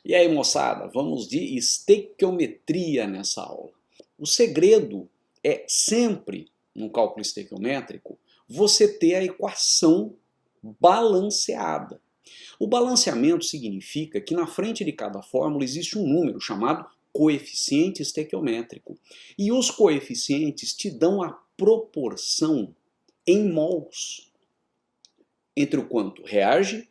E aí, moçada, vamos de estequiometria nessa aula. O segredo é sempre, no cálculo estequiométrico, você ter a equação balanceada. O balanceamento significa que na frente de cada fórmula existe um número chamado coeficiente estequiométrico. E os coeficientes te dão a proporção em mols entre o quanto reage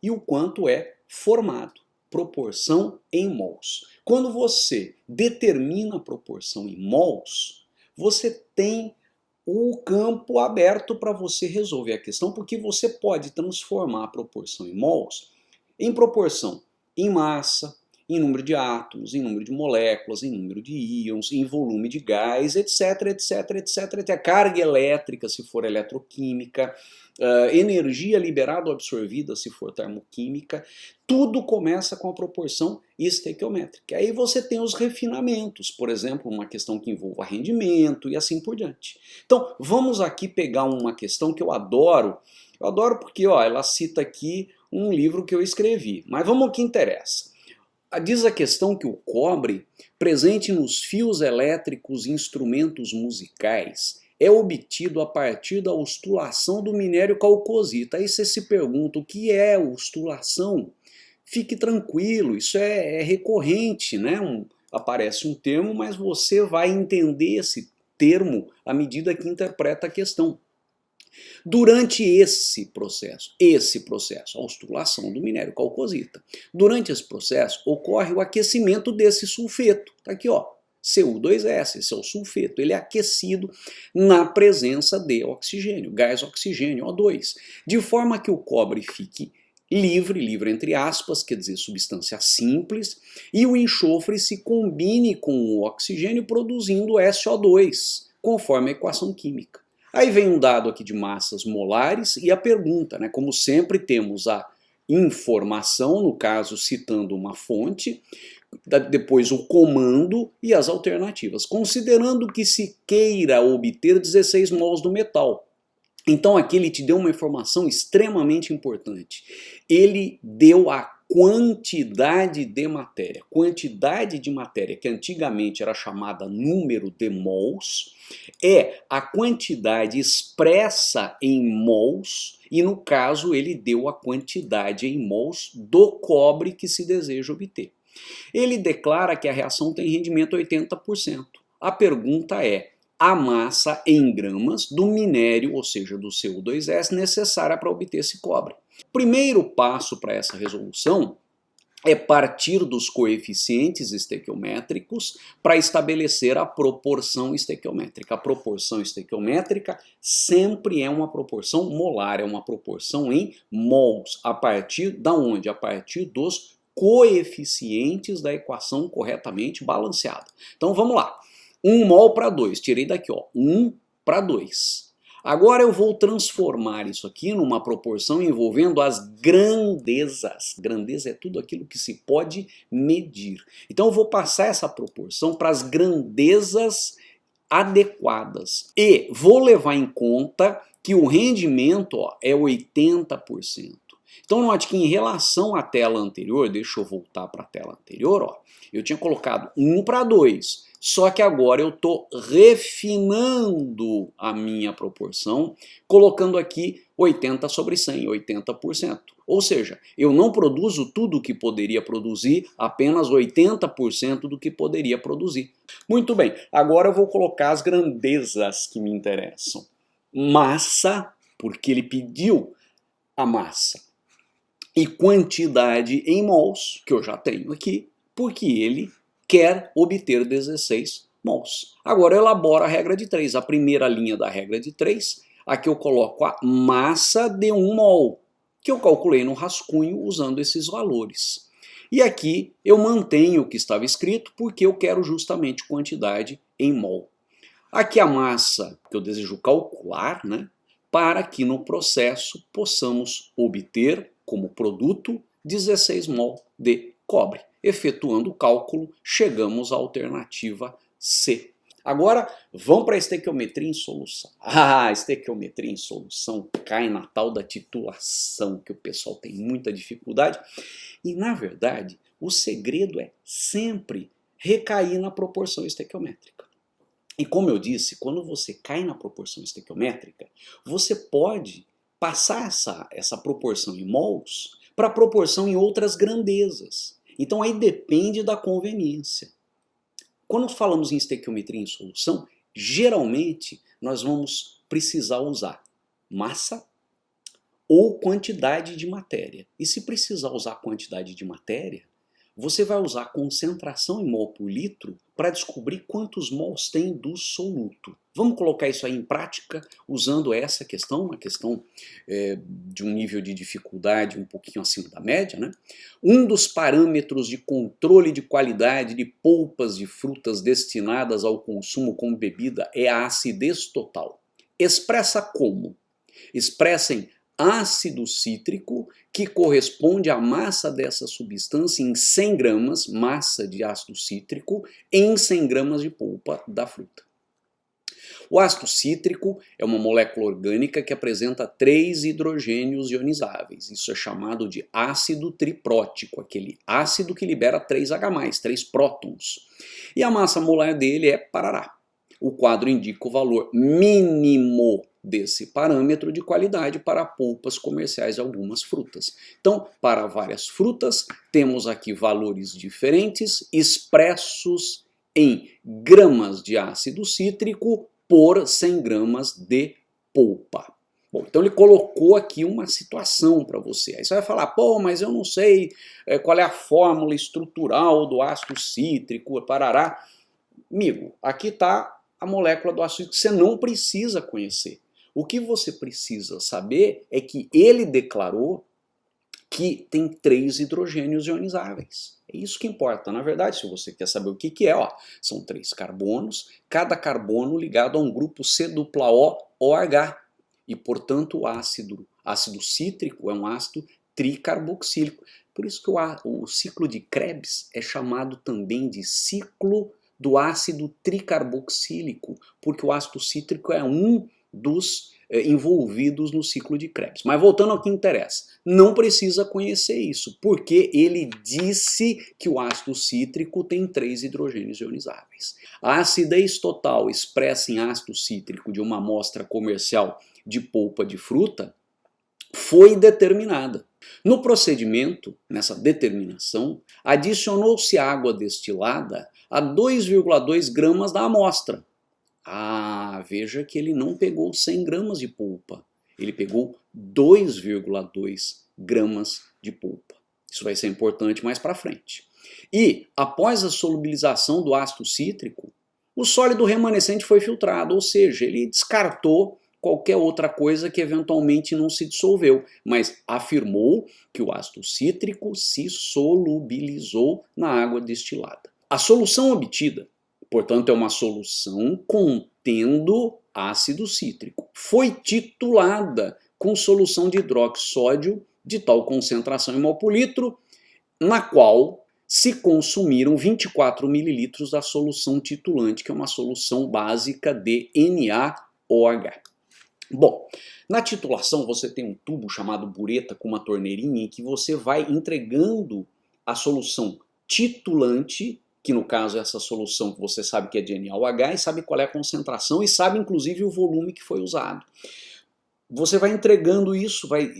e o quanto é formado. Proporção em mols. Quando você determina a proporção em mols, você tem o campo aberto para você resolver a questão, porque você pode transformar a proporção em mols em proporção em massa, em número de átomos, em número de moléculas, em número de íons, em volume de gás, etc, etc, etc, etc. Carga elétrica, se for eletroquímica, energia liberada ou absorvida, se for termoquímica. Tudo começa com a proporção estequiométrica. Aí você tem os refinamentos, por exemplo, uma questão que envolva rendimento e assim por diante. Então, vamos aqui pegar uma questão que eu adoro. Eu adoro porque ela cita aqui um livro que eu escrevi. Mas vamos ao que interessa. Diz a questão que o cobre, presente nos fios elétricos e instrumentos musicais, é obtido a partir da ostulação do minério calcosita. Aí você se pergunta o que é ostulação? Fique tranquilo, isso é recorrente, né? Aparece um termo, mas você vai entender esse termo à medida que interpreta a questão. Durante esse processo, a ostulação do minério calcosita, durante esse processo ocorre o aquecimento desse sulfeto. Tá aqui, ó, Cu2S, esse é o sulfeto. Ele é aquecido na presença de oxigênio, gás oxigênio, O2, de forma que o cobre fique livre entre aspas, quer dizer, substância simples, e o enxofre se combine com o oxigênio produzindo SO2, conforme a equação química. Aí vem um dado aqui de massas molares e a pergunta, né? Como sempre temos a informação, no caso citando uma fonte, depois o comando e as alternativas, considerando que se queira obter 16 mols do metal. Então aqui ele te deu uma informação extremamente importante. Ele deu a quantidade de matéria. Quantidade de matéria, que antigamente era chamada número de mols, é a quantidade expressa em mols, e no caso ele deu a quantidade em mols do cobre que se deseja obter. Ele declara que a reação tem rendimento 80%. A pergunta é: a massa em gramas do minério, ou seja, do Cu2S, necessária para obter esse cobre. O primeiro passo para essa resolução é partir dos coeficientes estequiométricos para estabelecer a proporção estequiométrica. A proporção estequiométrica sempre é uma proporção molar, é uma proporção em mols. A partir da onde? A partir dos coeficientes da equação corretamente balanceada. Então vamos lá. 1 mol para 2, tirei daqui, ó, 1 para 2. Agora eu vou transformar isso aqui numa proporção envolvendo as grandezas. Grandeza é tudo aquilo que se pode medir. Então eu vou passar essa proporção para as grandezas adequadas. E vou levar em conta que o rendimento, ó, é 80%. Então note que em relação à tela anterior, deixa eu voltar para a tela anterior, ó, eu tinha colocado 1 para 2, só que agora eu estou refinando a minha proporção, colocando aqui 80 sobre 100, 80%. Ou seja, eu não produzo tudo o que poderia produzir, apenas 80% do que poderia produzir. Muito bem, agora eu vou colocar as grandezas que me interessam. Massa, porque ele pediu a massa. E quantidade em mols, que eu já tenho aqui, porque ele quer obter 16 mols. Agora eu elaboro a regra de 3. A primeira linha da regra de 3, aqui eu coloco a massa de 1 mol, que eu calculei no rascunho usando esses valores. E aqui eu mantenho o que estava escrito, porque eu quero justamente quantidade em mol. Aqui a massa que eu desejo calcular, né, para que no processo possamos obter como produto 16 mol de cobre. Efetuando o cálculo, chegamos à alternativa C. Agora, vamos para a estequiometria em solução. A estequiometria em solução cai na tal da titulação, que o pessoal tem muita dificuldade. E, na verdade, O segredo é sempre recair na proporção estequiométrica. E como eu disse, quando você cai na proporção estequiométrica, você pode passar essa proporção em mols para proporção em outras grandezas. Então aí depende da conveniência. Quando falamos em estequiometria em solução, geralmente nós vamos precisar usar massa ou quantidade de matéria. E se precisar usar quantidade de matéria, você vai usar concentração em mol por litro para descobrir quantos mols tem do soluto. Vamos colocar isso aí em prática usando essa questão, uma questão de um nível de dificuldade um pouquinho acima da média, né? Um dos parâmetros de controle de qualidade de polpas de frutas destinadas ao consumo como bebida é a acidez total. Expressa como? Expressa em ácido cítrico, que corresponde à massa dessa substância em 100 gramas, massa de ácido cítrico, em 100 gramas de polpa da fruta. O ácido cítrico é uma molécula orgânica que apresenta 3 hidrogênios ionizáveis. Isso é chamado de ácido triprótico, aquele ácido que libera 3H+, 3 prótons. E a massa molar dele é parará. O quadro indica o valor mínimo desse parâmetro de qualidade para polpas comerciais de algumas frutas. Então, para várias frutas, temos aqui valores diferentes expressos em gramas de ácido cítrico por 100 gramas de polpa. Bom, então ele colocou aqui uma situação para você. Aí você vai falar, pô, mas eu não sei qual é a fórmula estrutural do ácido cítrico, parará. Amigo, aqui está a molécula do ácido cítrico que você não precisa conhecer. O que você precisa saber é que ele declarou que tem 3 hidrogênios ionizáveis. É isso que importa. Na verdade, se você quer saber o que é, são 3 carbonos, cada carbono ligado a um grupo C-O-OH. E, portanto, o ácido cítrico é um ácido tricarboxílico. Por isso que o ciclo de Krebs é chamado também de ciclo do ácido tricarboxílico, porque o ácido cítrico é um dos envolvidos no ciclo de Krebs. Mas voltando ao que interessa, não precisa conhecer isso, porque ele disse que o ácido cítrico tem 3 hidrogênios ionizáveis. A acidez total expressa em ácido cítrico de uma amostra comercial de polpa de fruta foi determinada. No procedimento, nessa determinação, adicionou-se água destilada a 2,2 gramas da amostra. Veja que ele não pegou 100 gramas de polpa, ele pegou 2,2 gramas de polpa. Isso vai ser importante mais para frente. E, após a solubilização do ácido cítrico, o sólido remanescente foi filtrado, ou seja, ele descartou qualquer outra coisa que eventualmente não se dissolveu, mas afirmou que o ácido cítrico se solubilizou na água destilada. A solução obtida, portanto, é uma solução contendo ácido cítrico. Foi titulada com solução de hidroxódio de tal concentração em mol por litro, na qual se consumiram 24 ml da solução titulante, que é uma solução básica de NaOH. Bom, na titulação você tem um tubo chamado bureta com uma torneirinha em que você vai entregando a solução titulante, que no caso é essa solução que você sabe que é de NaOH e sabe qual é a concentração e sabe inclusive o volume que foi usado. Você vai entregando isso, vai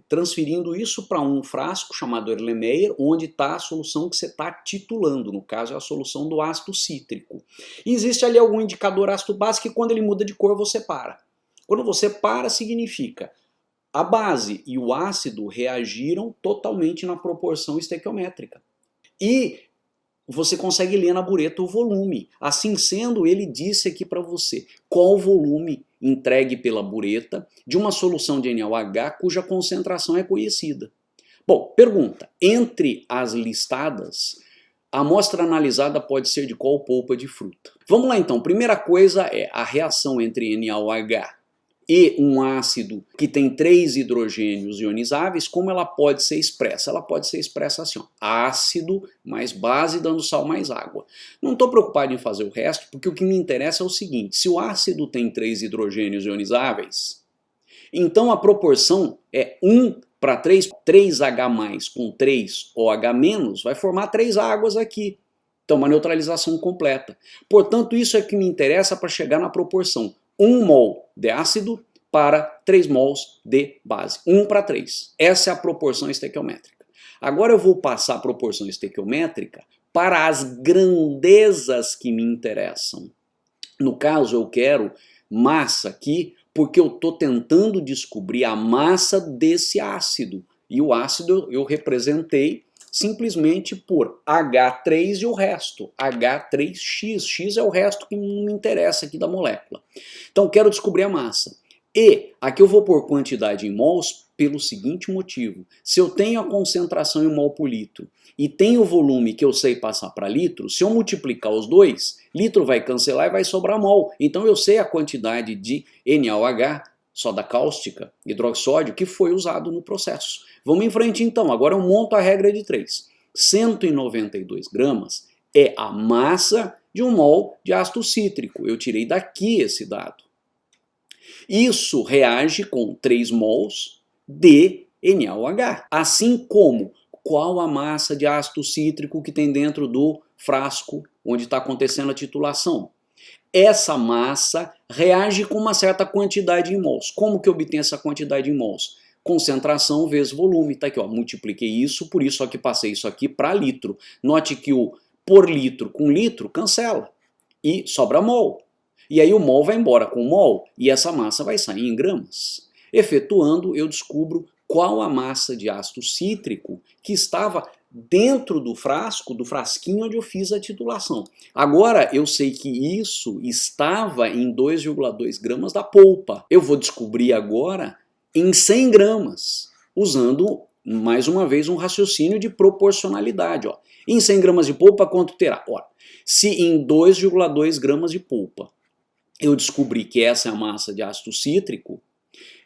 transferindo isso para um frasco chamado Erlenmeyer, onde está a solução que você está titulando, no caso é a solução do ácido cítrico. E existe ali algum indicador ácido base que quando ele muda de cor você para. Quando você para significa a base e o ácido reagiram totalmente na proporção estequiométrica. E você consegue ler na bureta o volume. Assim sendo, ele disse aqui para você qual o volume entregue pela bureta de uma solução de NaOH cuja concentração é conhecida. Bom, pergunta, entre as listadas, a amostra analisada pode ser de qual polpa de fruta? Vamos lá então, primeira coisa é a reação entre NaOH e um ácido que tem 3 hidrogênios ionizáveis, como ela pode ser expressa? Ela pode ser expressa assim, ó, ácido mais base dando sal mais água. Não estou preocupado em fazer o resto, porque o que me interessa é o seguinte, se o ácido tem 3 hidrogênios ionizáveis, então a proporção é 1 para 3, 3H+, com 3OH-, vai formar 3 águas aqui. Então, uma neutralização completa. Portanto, isso é que me interessa para chegar na proporção 1 mol de ácido para 3 mols de base. 1 para 3. Essa é a proporção estequiométrica. Agora eu vou passar a proporção estequiométrica para as grandezas que me interessam. No caso, eu quero massa aqui, porque eu estou tentando descobrir a massa desse ácido. E o ácido eu representei simplesmente por H3 e o resto, H3X. X é o resto que não me interessa aqui da molécula. Então, quero descobrir a massa. E aqui eu vou pôr quantidade em mols pelo seguinte motivo. Se eu tenho a concentração em mol por litro e tenho o volume que eu sei passar para litro, se eu multiplicar os dois, litro vai cancelar e vai sobrar mol. Então eu sei a quantidade de NaOH, soda cáustica, hidroxódio, que foi usado no processo. Vamos em frente então, agora eu monto a regra de 3. 192 gramas é a massa de 1 mol de ácido cítrico. Eu tirei daqui esse dado. Isso reage com 3 mols de NaOH. Assim como, qual a massa de ácido cítrico que tem dentro do frasco onde está acontecendo a titulação? Essa massa reage com uma certa quantidade em mols. Como que eu obtenho essa quantidade em mols? Concentração vezes volume. Tá aqui, ó, multipliquei isso, por isso aqui passei isso aqui para litro. Note que o por litro com litro cancela e sobra mol. E aí o mol vai embora com o mol e essa massa vai sair em gramas. Efetuando, eu descubro qual a massa de ácido cítrico que estava dentro do frasco, do frasquinho onde eu fiz a titulação. Agora eu sei que isso estava em 2,2 gramas da polpa. Eu vou descobrir agora em 100 gramas, usando mais uma vez um raciocínio de proporcionalidade. Ó. Em 100 gramas de polpa, quanto terá? Ora, se em 2,2 gramas de polpa eu descobri que essa é a massa de ácido cítrico,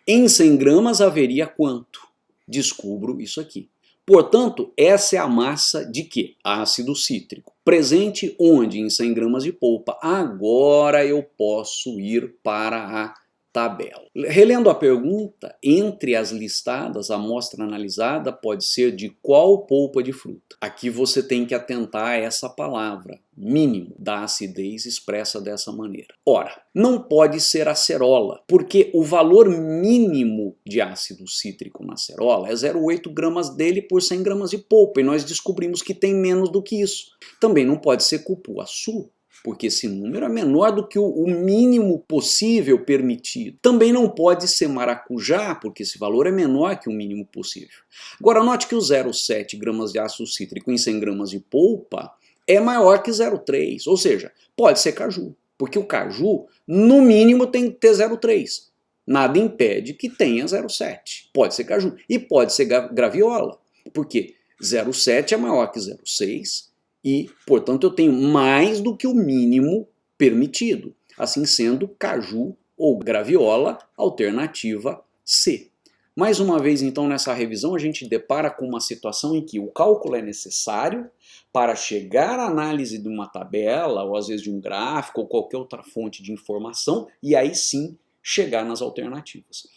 em 100 gramas haveria quanto? Descubro isso aqui. Portanto, essa é a massa de quê? Ácido cítrico. Presente onde? Em 100 gramas de polpa. Agora eu posso ir para a tabela. Relendo a pergunta, entre as listadas, a amostra analisada pode ser de qual polpa de fruta? Aqui você tem que atentar a essa palavra, mínimo, da acidez expressa dessa maneira. Ora, não pode ser acerola, porque o valor mínimo de ácido cítrico na acerola é 0,8 gramas dele por 100 gramas de polpa, e nós descobrimos que tem menos do que isso. Também não pode ser cupuaçu, porque esse número é menor do que o mínimo possível permitido. Também não pode ser maracujá, porque esse valor é menor que o mínimo possível. Agora note que o 0,7 gramas de ácido cítrico em 100 gramas de polpa é maior que 0,3, ou seja, pode ser caju, porque o caju no mínimo tem que ter 0,3. Nada impede que tenha 0,7. Pode ser caju e pode ser graviola, porque 0,7 é maior que 0,6, e, portanto, eu tenho mais do que o mínimo permitido. Assim sendo, caju ou graviola, alternativa C. Mais uma vez, então, nessa revisão, a gente depara com uma situação em que o cálculo é necessário para chegar à análise de uma tabela, ou às vezes de um gráfico, ou qualquer outra fonte de informação, e aí sim chegar nas alternativas.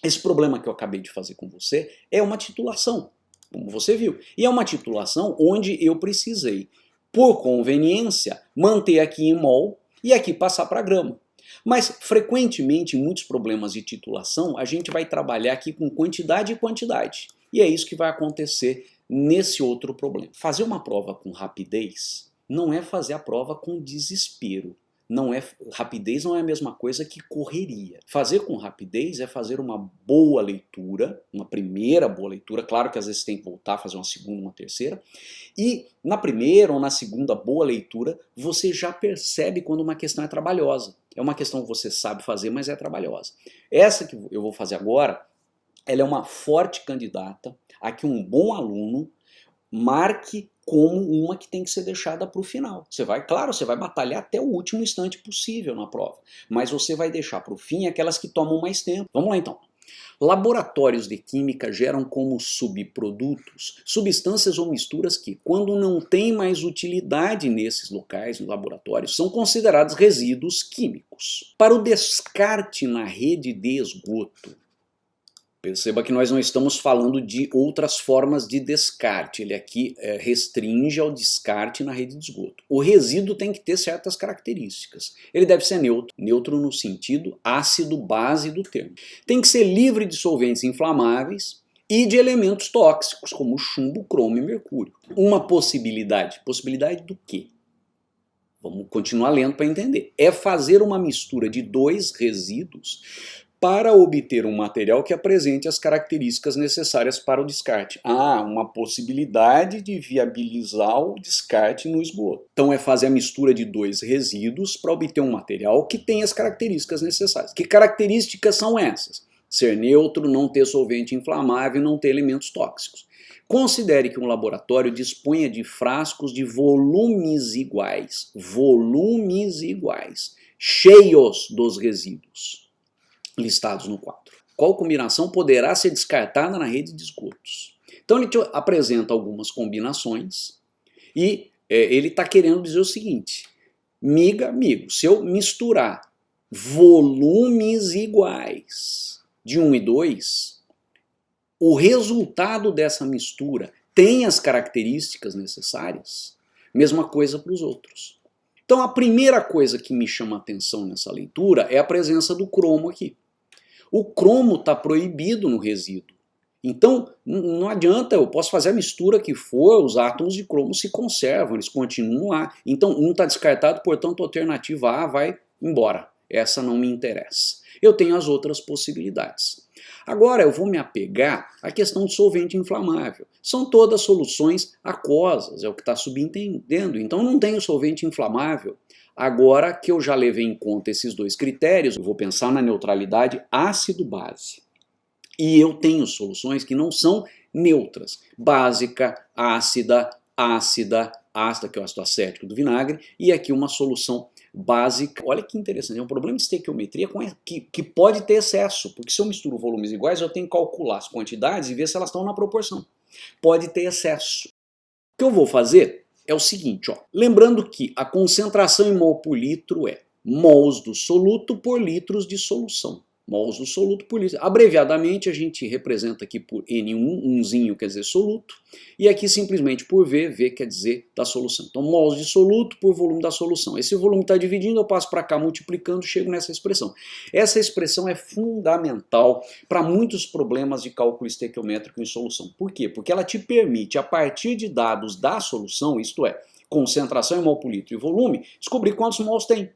Esse problema que eu acabei de fazer com você é uma titulação, como você viu. E é uma titulação onde eu precisei, por conveniência, manter aqui em mol e aqui passar para grama. Mas, frequentemente, em muitos problemas de titulação, a gente vai trabalhar aqui com quantidade e quantidade. E é isso que vai acontecer nesse outro problema. Fazer uma prova com rapidez não é fazer a prova com desespero. Rapidez não é a mesma coisa que correria. Fazer com rapidez é fazer uma boa leitura, uma primeira boa leitura, claro que às vezes tem que voltar, fazer uma segunda, uma terceira, e na primeira ou na segunda boa leitura você já percebe quando uma questão é trabalhosa. É uma questão que você sabe fazer, mas é trabalhosa. Essa que eu vou fazer agora, ela é uma forte candidata a que um bom aluno marque como uma que tem que ser deixada para o final. Claro, você vai batalhar até o último instante possível na prova, mas você vai deixar para o fim aquelas que tomam mais tempo. Vamos lá então. Laboratórios de química geram como subprodutos substâncias ou misturas que, quando não têm mais utilidade nesses locais, nos laboratórios, são considerados resíduos químicos. Para o descarte na rede de esgoto, Perceba que nós não estamos falando de outras formas de descarte. Ele aqui restringe ao descarte na rede de esgoto. O resíduo tem que ter certas características. Ele deve ser neutro, neutro no sentido ácido-base do termo. Tem que ser livre de solventes inflamáveis e de elementos tóxicos, como chumbo, cromo e mercúrio. Uma possibilidade. Possibilidade do quê? Vamos continuar lendo para entender. É fazer uma mistura de dois resíduos para obter um material que apresente as características necessárias para o descarte. Uma possibilidade de viabilizar o descarte no esgoto. Então é fazer a mistura de dois resíduos para obter um material que tenha as características necessárias. Que características são essas? Ser neutro, não ter solvente inflamável e não ter elementos tóxicos. Considere que um laboratório disponha de frascos de volumes iguais, cheios dos resíduos listados no quadro. Qual combinação poderá ser descartada na rede de esgotos? Então ele te apresenta algumas combinações e ele está querendo dizer o seguinte: amigo, se eu misturar volumes iguais de 1 e 2, o resultado dessa mistura tem as características necessárias? Mesma coisa para os outros. Então a primeira coisa que me chama a atenção nessa leitura é a presença do cromo aqui. O cromo está proibido no resíduo. Então não adianta, eu posso fazer a mistura que for, os átomos de cromo se conservam, eles continuam lá. Então um está descartado, portanto a alternativa A vai embora. Essa não me interessa. Eu tenho as outras possibilidades. Agora eu vou me apegar à questão de solvente inflamável. São todas soluções aquosas, é o que está subentendendo. Então não tenho solvente inflamável. Agora que eu já levei em conta esses dois critérios, eu vou pensar na neutralidade ácido-base. E eu tenho soluções que não são neutras. Básica, ácida, que é o ácido acético do vinagre, e aqui uma solução básica. Olha que interessante, é um problema de estequiometria que pode ter excesso, porque se eu misturo volumes iguais, eu tenho que calcular as quantidades e ver se elas estão na proporção. Pode ter excesso. O que eu vou fazer é o seguinte, lembrando que a concentração em mol por litro é mols do soluto por litros de solução. Mols do soluto por litro. Abreviadamente a gente representa aqui por N1, umzinho quer dizer soluto, e aqui simplesmente por V, V quer dizer da solução. Então mols de soluto por volume da solução. Esse volume está dividindo, eu passo para cá multiplicando, chego nessa expressão. Essa expressão é fundamental para muitos problemas de cálculo estequiométrico em solução. Por quê? Porque ela te permite, a partir de dados da solução, isto é, concentração em mol por litro e volume, descobrir quantos mols tem.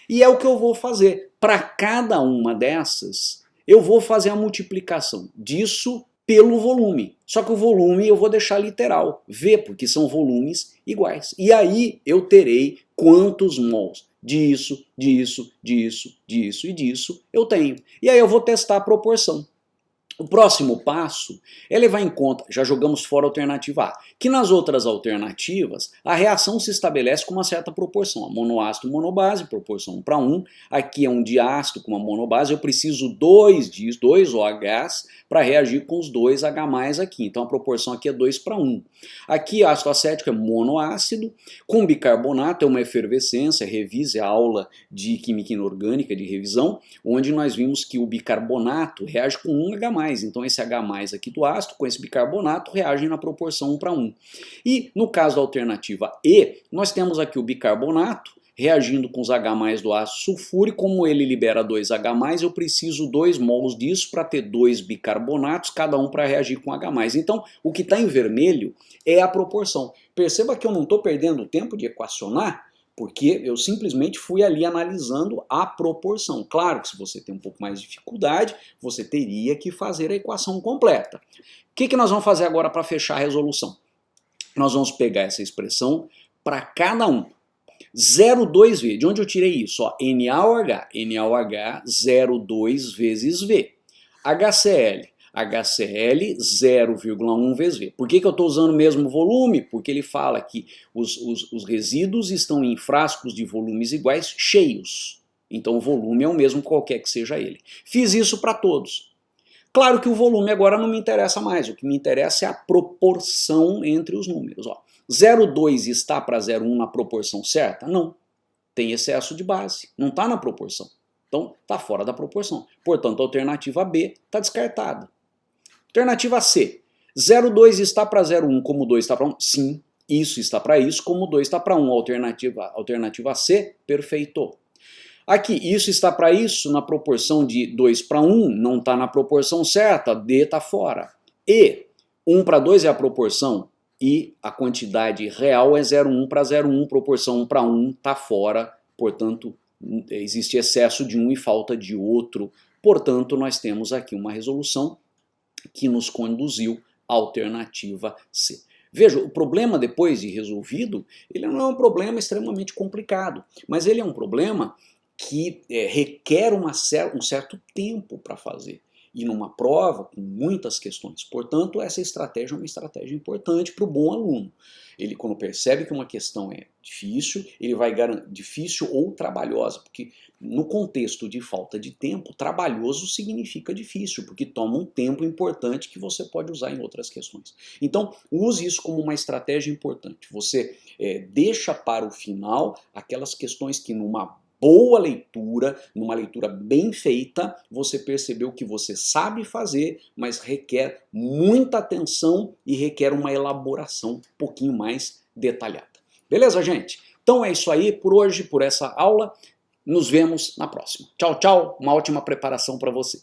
E é o que eu vou fazer. Para cada uma dessas, eu vou fazer a multiplicação disso pelo volume. Só que o volume eu vou deixar literal, V, porque são volumes iguais. E aí eu terei quantos mols disso e disso eu tenho. E aí eu vou testar a proporção. O próximo passo é levar em conta, já jogamos fora a alternativa A, que nas outras alternativas a reação se estabelece com uma certa proporção. A monoácido monobase, proporção 1 para 1. Aqui é um diácido com uma monobase, eu preciso dois OHs para reagir com os dois H+ aqui. Então a proporção aqui é 2 para 1. Aqui ácido acético é monoácido, com bicarbonato é uma efervescência, revise a aula de química inorgânica de revisão, onde nós vimos que o bicarbonato reage com 1 H+. Então esse H+ aqui do ácido com esse bicarbonato reagem na proporção 1 para 1. E no caso da alternativa E, nós temos aqui o bicarbonato reagindo com os H+ do ácido sulfúrico. Como ele libera 2 H+, eu preciso 2 mols disso para ter 2 bicarbonatos, cada um para reagir com H+. Então o que está em vermelho é a proporção. Perceba que eu não estou perdendo tempo de equacionar, porque eu simplesmente fui ali analisando a proporção. Claro que se você tem um pouco mais de dificuldade, você teria que fazer a equação completa. O que nós vamos fazer agora para fechar a resolução? Nós vamos pegar essa expressão para cada um. 0,2V, de onde eu tirei isso? NaOH, 0,2 vezes V. HCl, 0,1 vezes V. Por que eu estou usando o mesmo volume? Porque ele fala que os resíduos estão em frascos de volumes iguais cheios. Então o volume é o mesmo qualquer que seja ele. Fiz isso para todos. Claro que o volume agora não me interessa mais. O que me interessa é a proporção entre os números. 0,2 está para 0,1 na proporção certa? Não. Tem excesso de base. Não está na proporção. Então está fora da proporção. Portanto, a alternativa B está descartada. Alternativa C. 0,2 está para 0,1 como 2 está para 1? Sim, isso está para isso como 2 está para 1. Alternativa C, perfeito. Aqui, isso está para isso na proporção de 2 para 1, não está na proporção certa, D está fora. E 1 para 2 é a proporção e a quantidade real é 0,1 para 0,1, proporção 1 para 1 está fora, portanto existe excesso de um e falta de outro. Portanto, nós temos aqui uma resolução que nos conduziu à alternativa C. Veja, o problema depois de resolvido, ele não é um problema extremamente complicado, mas ele é um problema que requer um certo tempo para fazer. E numa prova com muitas questões. Portanto, essa estratégia é uma estratégia importante para o bom aluno. Ele, quando percebe que uma questão é difícil, ele vai garantir difícil ou trabalhosa, porque no contexto de falta de tempo, trabalhoso significa difícil, porque toma um tempo importante que você pode usar em outras questões. Então, use isso como uma estratégia importante. Você deixa para o final aquelas questões que numa boa leitura, numa leitura bem feita, você percebeu que você sabe fazer, mas requer muita atenção e requer uma elaboração um pouquinho mais detalhada. Beleza, gente? Então é isso aí por hoje, por essa aula. Nos vemos na próxima. Tchau, tchau. Uma ótima preparação para você.